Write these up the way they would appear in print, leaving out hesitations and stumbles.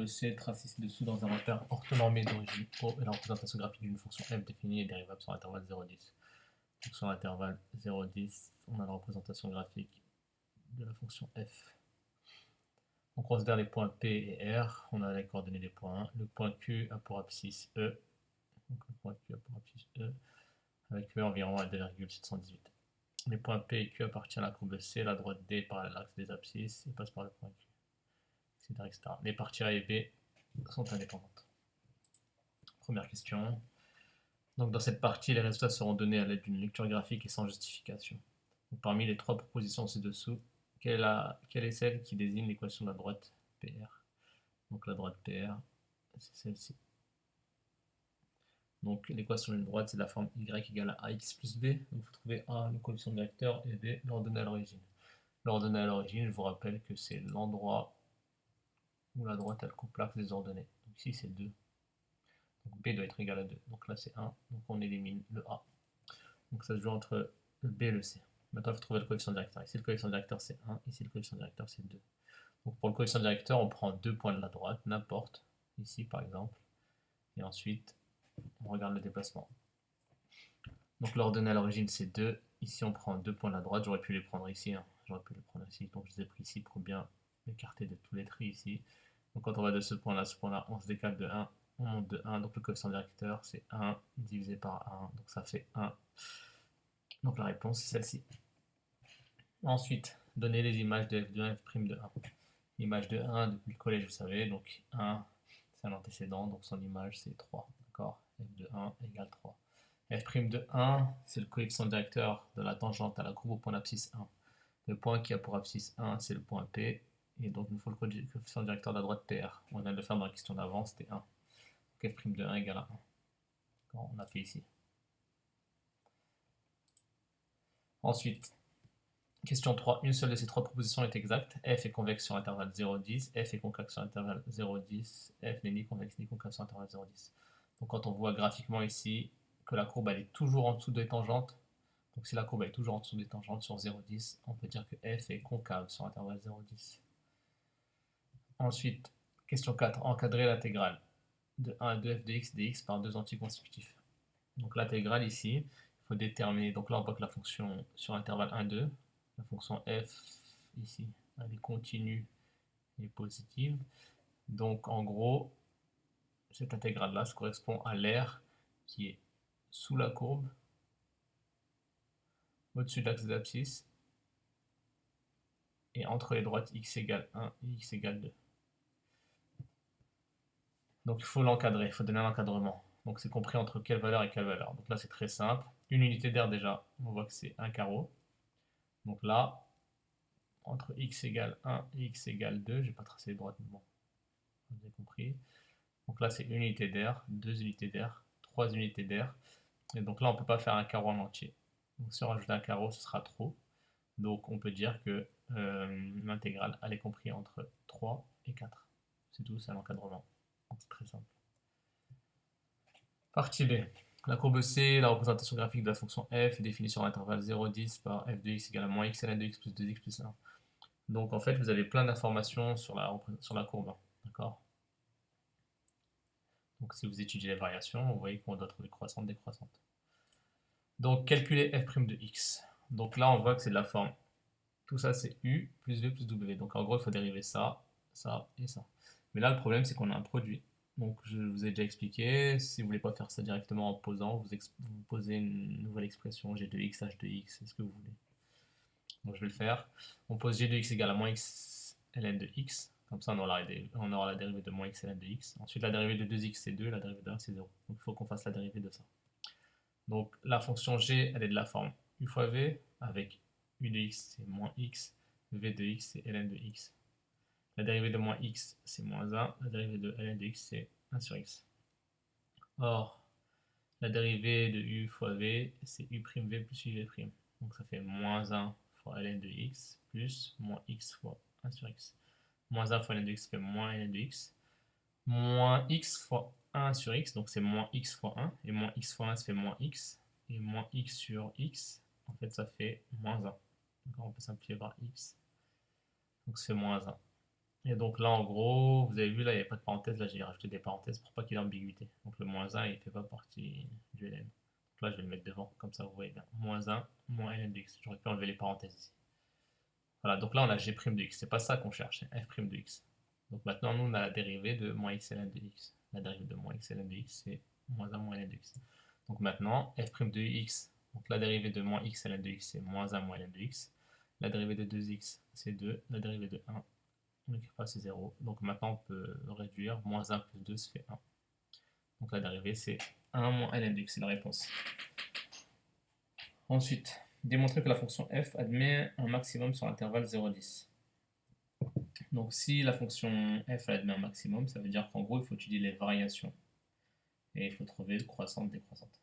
C trace ci-dessous dans un repère orthonormé d'origine O et la représentation graphique d'une fonction f définie et dérivable sur l'intervalle 0,10. Donc sur l'intervalle 0,10, on a la représentation graphique de la fonction f. On considère les points P et R, on a les coordonnées des points. Le point Q a pour abscisse E, donc le point Q a pour abscisse E, avec E environ à 2,718. Les points P et Q appartiennent à la courbe C, la droite D parallèle à l'axe des abscisses et passe par le point Q, etc. Les parties A et B sont indépendantes. Première question. Donc dans cette partie, les résultats seront donnés à l'aide d'une lecture graphique et sans justification. Donc, parmi les trois propositions ci-dessous, quelle est celle qui désigne l'équation de la droite PR? Donc la droite PR, c'est celle-ci. Donc l'équation d'une droite, c'est la forme y égale à ax plus b. Donc il faut trouver A, le coefficient directeur, et b, l'ordonnée à l'origine. L'ordonnée à l'origine, je vous rappelle que c'est l'endroit où la droite elle coupe l'axe des ordonnées. Donc ici c'est 2. Donc b doit être égal à 2. Donc là c'est 1. Donc on élimine le A. Donc ça se joue entre le B et le C. Maintenant il faut trouver le coefficient directeur. Ici le coefficient directeur c'est 1. Ici le coefficient directeur c'est 2. Donc pour le coefficient directeur, on prend 2 points de la droite, n'importe, ici par exemple. Et ensuite, on regarde le déplacement. Donc l'ordonnée à l'origine c'est 2. Ici on prend 2 points de la droite. J'aurais pu les prendre ici. J'aurais pu les prendre ici. Donc je les ai pris ici pour bien écarter de tous les tris ici. Donc quand on va de ce point-là à ce point-là, on se décale de 1. On monte de 1. Donc le coefficient directeur c'est 1 divisé par 1. Donc ça fait 1. Donc la réponse c'est celle-ci. Ensuite, donner les images de f de 1 et f' de 1. L'image de 1 depuis le collège, vous savez, donc 1 c'est un antécédent, donc son image c'est 3. D'accord, f de 1 égale 3. f' de 1, c'est le coefficient directeur de la tangente à la courbe au point d'abscisse 1. Le point qui a pour abscisse 1, c'est le point P, et donc il nous faut le coefficient directeur de la droite PR. On vient de le faire dans la question d'avant, c'était 1. Donc f' de 1 égale à 1. On a fait ici. Ensuite, question 3. Une seule de ces trois propositions est exacte. F est convexe sur intervalle 0,10. F est concave sur intervalle 0,10. F n'est ni convexe ni concave sur intervalle 0,10. Donc quand on voit graphiquement ici que la courbe elle est toujours en dessous des tangentes, donc si la courbe est toujours en dessous des tangentes sur 0,10, on peut dire que F est concave sur intervalle 0,10. Ensuite, question 4. Encadrer l'intégrale de 1 à 2f de x dx par deux anticonsécutifs. Donc l'intégrale ici, il faut déterminer, donc là on voit que la fonction sur intervalle 1, 2, la fonction f ici, elle est continue et positive. Donc en gros, cette intégrale-là se correspond à l'aire qui est sous la courbe, au-dessus de l'axe des abscisses, et entre les droites x égale 1 et x égale 2. Donc il faut l'encadrer, il faut donner un encadrement. Donc c'est compris entre quelle valeur et quelle valeur. Donc là c'est très simple. Une unité d'aire déjà, on voit que c'est un carreau. Donc là, entre x égale 1 et x égale 2, j'ai pas tracé les droites, mais bon, vous avez compris. Donc là c'est une unité d'aire, 2 unités d'aire, 3 unités d'aire. Et donc là on peut pas faire un carreau en entier. Donc si on rajoute un carreau, ce sera trop. Donc on peut dire que l'intégrale elle est comprise entre 3 et 4. C'est tout, c'est l'encadrement. Donc c'est très simple. Partie B. La courbe C, la représentation graphique de la fonction f est définie sur l'intervalle 0,10 par f de x égale à moins x ln de x plus 2x plus 1. Donc en fait, vous avez plein d'informations sur la courbe. D'accord. Donc si vous étudiez les variations, vous voyez qu'on doit trouver croissante, décroissante. Donc calculer f' de x. Donc là, on voit que c'est de la forme. Tout ça, c'est u plus v plus w. Donc en gros, il faut dériver ça, ça et ça. Mais là, le problème, c'est qu'on a un produit. Donc je vous ai déjà expliqué, si vous ne voulez pas faire ça directement en posant, vous posez une nouvelle expression, g de x, h de x, c'est ce que vous voulez. Donc je vais le faire. On pose g de x égale à moins x ln de x. Comme ça, on aura la dérivée de moins x ln de x. Ensuite, la dérivée de 2x, c'est 2. La dérivée de 1, c'est 0. Donc il faut qu'on fasse la dérivée de ça. Donc la fonction g, elle est de la forme u fois v, avec u de x, c'est moins x. V de x, c'est ln de x. La dérivée de moins x, c'est moins 1. La dérivée de ln de x, c'est 1 sur x. Or, la dérivée de u fois v, c'est u'v plus uv'. Donc ça fait moins 1 fois ln de x plus moins x fois 1 sur x. Moins 1 fois ln de x fait moins ln de x. Moins x fois 1 sur x, donc c'est moins x fois 1. Et moins x fois 1, ça fait moins x. Et moins x sur x, en fait, ça fait moins 1. Donc on peut simplifier par x. Donc c'est moins 1. Et donc là, en gros, vous avez vu, là, il n'y a pas de parenthèse. Là, j'ai rajouté des parenthèses pour pas qu'il y ait d'ambiguïté. Donc le moins 1, il fait pas partie du ln. Donc là, je vais le mettre devant, comme ça, vous voyez bien. Moins 1, moins ln de x. J'aurais pu enlever les parenthèses ici. Voilà, donc là, on a g' de x. C'est pas ça qu'on cherche, c'est f' de x. Donc maintenant, nous, on a la dérivée de moins x ln de x. La dérivée de moins x ln de x, c'est moins 1 moins ln de x. Donc maintenant, f' de x, donc la dérivée de moins x ln de x, c'est moins 1 moins ln de x. La dérivée de 2x, c'est 2. La dérivée de 1, on n'écrit pas, c'est 0. Donc maintenant, on peut réduire. Moins 1 plus 2, ça fait 1. Donc la dérivée, c'est 1 moins ln de x, c'est la réponse. Ensuite, démontrer que la fonction f admet un maximum sur l'intervalle 0,10. Donc si la fonction f admet un maximum, ça veut dire qu'en gros, il faut étudier les variations. Et il faut trouver croissante, décroissante.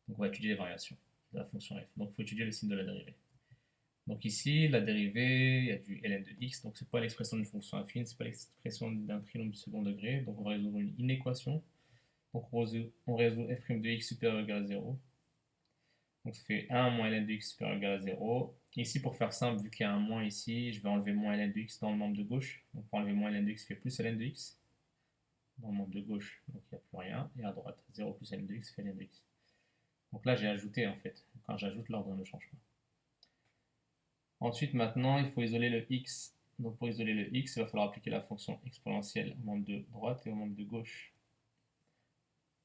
Donc on va étudier les variations de la fonction f. Donc il faut étudier le signe de la dérivée. Donc ici, la dérivée, il y a du ln de x, donc c'est pas l'expression d'une fonction affine, c'est pas l'expression d'un trinôme du second degré, donc on va résoudre une inéquation. Donc on résout f' de x supérieur ou égal à 0. Donc ça fait 1 moins ln de x supérieur ou égal à 0. Ici, pour faire simple, vu qu'il y a un moins ici, je vais enlever moins ln de x dans le membre de gauche. Donc pour enlever moins ln de x, fait plus ln de x. Dans le membre de gauche, donc il n'y a plus rien. Et à droite, 0 plus ln de x fait ln de x. Donc là, j'ai ajouté en fait. Quand j'ajoute, l'ordre ne change pas. Ensuite, maintenant, il faut isoler le x. Donc pour isoler le x, il va falloir appliquer la fonction exponentielle au membre de droite et au membre de gauche.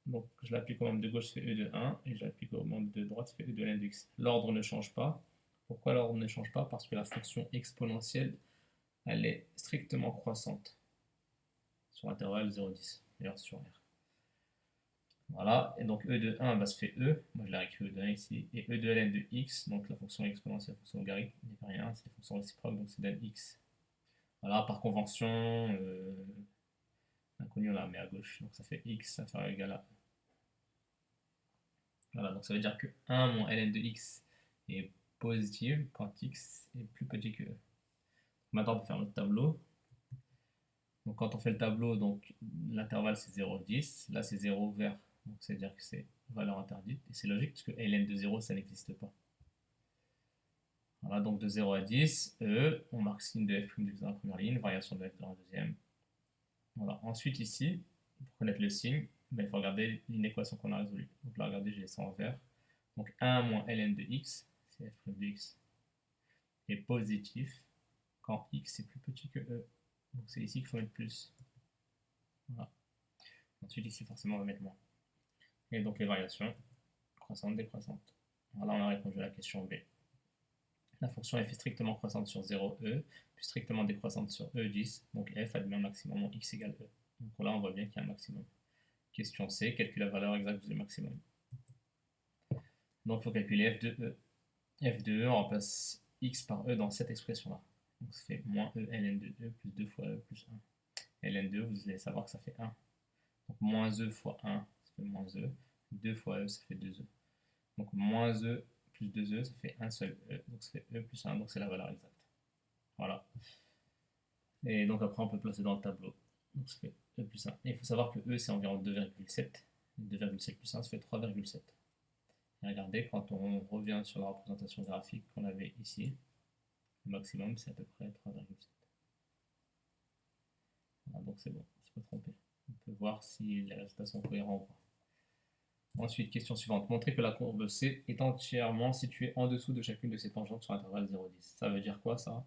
Donc je l'applique au membre de gauche, ça fait e de 1, et je l'applique au membre de droite, ça fait e de ln de x. L'ordre ne change pas. Pourquoi l'ordre ne change pas? Parce que la fonction exponentielle, elle est strictement croissante sur l'intervalle 0,10, d'ailleurs sur R. Voilà, et donc e de 1, bah, ça fait e, moi je l'ai écrit e de 1 ici, et e de ln de x, donc la fonction exponentielle, la fonction logarithme, n'est pas rien, c'est la fonction réciproque, donc c'est ln x. Voilà, par convention, l'inconnu on la met à gauche, donc ça fait x inférieur ou égal à e. Voilà, donc ça veut dire que 1 moins ln de x est positive quand x est plus petit que e. Maintenant on peut faire notre tableau. Donc quand on fait le tableau, donc l'intervalle c'est 0,10, là c'est 0 vert, donc ça veut dire que c'est valeur interdite, et c'est logique parce que ln de 0 ça n'existe pas. Voilà, donc de 0 à 10, E, on marque signe de f' de x dans la première ligne, variation de f dans la deuxième. Voilà, ensuite ici, pour connaître le signe, ben, il faut regarder l'inéquation qu'on a résolue. Donc là, regardez, j'ai laissé en vert. Donc 1 moins ln de x, c'est f' de x, est positif quand x est plus petit que e. Donc c'est ici qu'il faut mettre plus. Voilà. Ensuite ici, forcément, on va mettre moins. Et donc les variations, croissantes, décroissantes. Voilà, on a répondu à la question B. La fonction f est strictement croissante sur 0e, puis strictement décroissante sur e10, donc f admet un maximum en x égale e. Donc là, on voit bien qu'il y a un maximum. Question C, calcule la valeur exacte du maximum. Donc il faut calculer f de e. F de e, on remplace x par e dans cette expression-là. Donc ça fait moins e ln de e plus 2 fois e plus 1. ln de e, vous allez savoir que ça fait 1. Donc moins e fois 1, ça fait moins e. 2 fois e, ça fait 2e. Donc moins e plus 2e, ça fait un seul e. Donc ça fait e plus 1, donc c'est la valeur exacte. Voilà. Et donc après, on peut placer dans le tableau. Donc ça fait e plus 1. Et il faut savoir que e, c'est environ 2,7. 2,7 plus 1, ça fait 3,7. Et regardez, quand on revient sur la représentation graphique qu'on avait ici, le maximum, c'est à peu près 3,7. Voilà, donc c'est bon, c'est pas trompé. On peut voir si les résultats sont cohérents ou pas. Ensuite, question suivante. Montrer que la courbe C est entièrement située en dessous de chacune de ses tangentes sur l'intervalle 0,10. Ça veut dire quoi ça?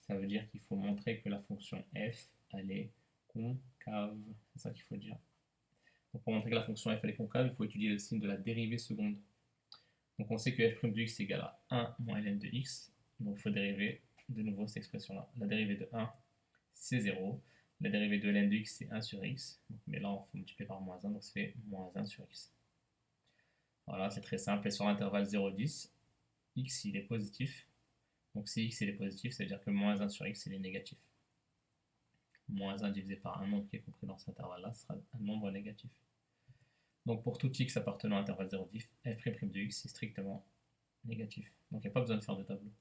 Ça veut dire qu'il faut montrer que la fonction f, elle est concave. C'est ça qu'il faut dire. Donc pour montrer que la fonction f, elle est concave, il faut étudier le signe de la dérivée seconde. Donc on sait que f' de x est égal à 1 moins ln de x. Donc il faut dériver de nouveau cette expression-là. La dérivée de 1, c'est 0. La dérivée de ln de x, c'est 1 sur x. Donc, mais là, on faut multiplier par moins 1, donc ça fait moins 1 sur x. Voilà, c'est très simple. Et sur l'intervalle 0,10, x, il est positif. Donc si x il est positif, ça veut dire que moins 1 sur x il est négatif. Moins 1 divisé par un nombre qui est compris dans cet intervalle-là sera un nombre négatif. Donc pour tout x appartenant à l'intervalle 0,10, f' de x est strictement négatif. Donc il n'y a pas besoin de faire de tableau.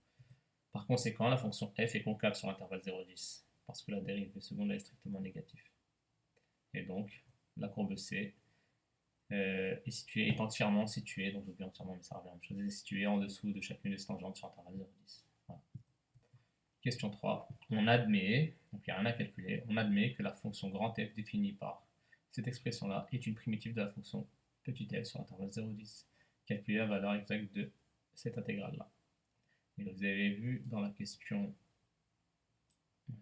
Par conséquent, la fonction f est concave sur l'intervalle 0,10 parce que la dérivée seconde est strictement négative. Et donc la courbe C est entièrement située, donc j'oublie entièrement mais ça revient à la même chose, est située en dessous de chacune des tangentes sur l'intervalle 0,10. Voilà. Question 3. On admet, donc il n'y a rien à calculer, on admet que la fonction grand F définie par cette expression-là est une primitive de la fonction petit f sur intervalle 0,10. Calculer la valeur exacte de cette intégrale-là. Et vous avez vu dans la question, dans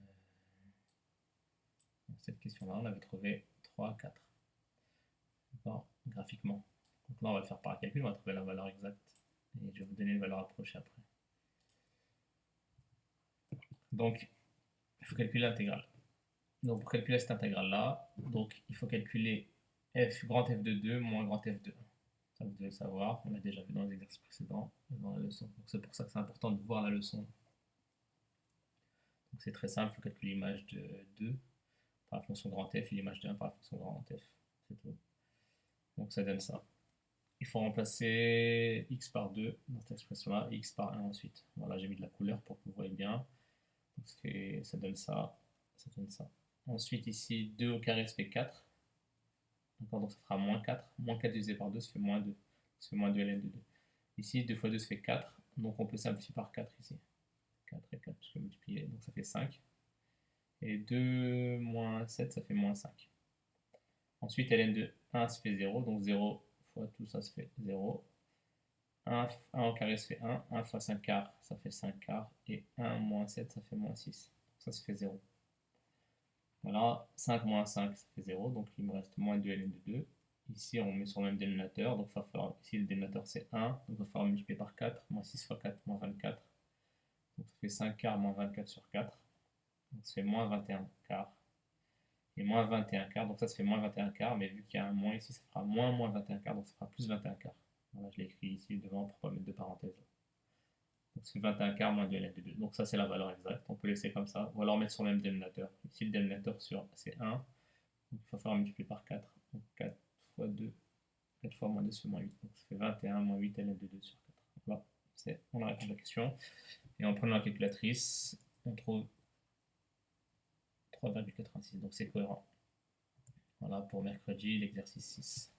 cette question-là, on avait trouvé 3, 4. D'accord, graphiquement. Donc là, on va le faire par calcul, on va trouver la valeur exacte. Et je vais vous donner une valeur approchée après. Donc, il faut calculer l'intégrale. Donc, pour calculer cette intégrale-là, donc il faut calculer grand F de 2 moins grand F de 1. Ça, vous devez le savoir, on l'a déjà vu dans les exercices précédents, dans la leçon. Donc, c'est pour ça que c'est important de voir la leçon. Donc, c'est très simple, il faut calculer l'image de 2 par la fonction grand F et l'image de 1 par la fonction grand F. C'est tout. Donc, ça donne ça. Il faut remplacer x par 2 dans cette expression-là et x par 1 ensuite. Voilà, j'ai mis de la couleur pour que vous voyez bien. Donc, ça donne ça, ça donne ça. Ensuite, ici, 2 au carré, ça fait 4. D'accord, donc ça fera moins 4. Moins 4 divisé par 2, ça fait moins 2. Ça fait moins 2 ln de 2. Ici, 2 fois 2, ça fait 4. Donc on peut simplifier par 4 ici. 4 et 4, je peux multiplier. Donc ça fait 5. Et 2 moins 7, ça fait moins 5. Ensuite, ln de 1, ça fait 0. Donc 0 fois tout ça, ça fait 0. 1 au carré, ça fait 1. 1 fois 5 quarts, ça fait 5 quarts. Et 1 moins 7, ça fait moins 6. Donc ça fait 0. Voilà, 5 moins 5, ça fait 0. Donc il me reste moins 2 ln de 2. Ici, on met sur le même dénominateur. Donc il va falloir, ici, le dénominateur, c'est 1. Donc il va falloir multiplier par 4. Moins 6 fois 4, moins 24. Donc ça fait 5 quarts moins 24 sur 4. Donc ça fait moins 21 quarts. Et moins 21 quarts. Donc ça fait moins 21 quarts. Mais vu qu'il y a un moins ici, ça fera moins 21 quarts. Donc ça fera plus 21 quarts. Voilà, je l'ai écrit ici devant pour ne pas mettre de parenthèse. Donc c'est 21 quarts moins 2 ln de 2. Donc ça, c'est la valeur exacte. On peut laisser comme ça. Ou alors mettre sur le même dénominateur. Ici, le dénominateur c'est 1. Donc il va falloir multiplier par 4. Donc 4 fois 2. 4 fois moins 2, c'est moins 8. Donc ça fait 21 moins 8 ln de 2 sur 4. Voilà, on a répondu à la question. Et en prenant la calculatrice, on trouve 3,86. Donc c'est cohérent. Voilà pour mercredi, l'exercice 6.